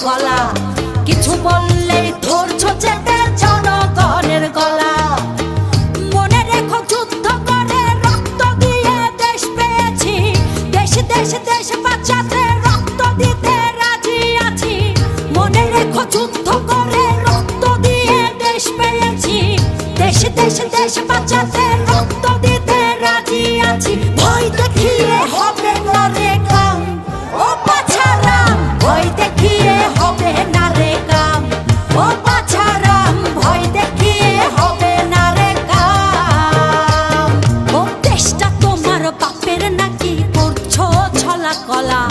গলা, কিছু বললেই ধরছো চেপে জনগণের গলা। মনে রেখো যুদ্ধ করে রক্ত দিয়ে দেশ পেয়েছি, দেশ দেশ দেশ বাঁচাতে রক্ত দিতে রাজি আছি। মনে রেখো যুদ্ধ করে রক্ত দিয়ে দেশ পেয়েছি, দেশ দেশ দেশ বাঁচাতে রক্ত দিতে রাজি আছি। ভয় দেখিয়ে হবে না রে কাম, ও বাছারাম, ভয় দেখিয়ে হবে না রে কাম, ও বাছারাম, ভয় দেখিয়ে হবে না রে কাম। ও দেশটা তোমার বাপের নাকি করছো ছলা কলা।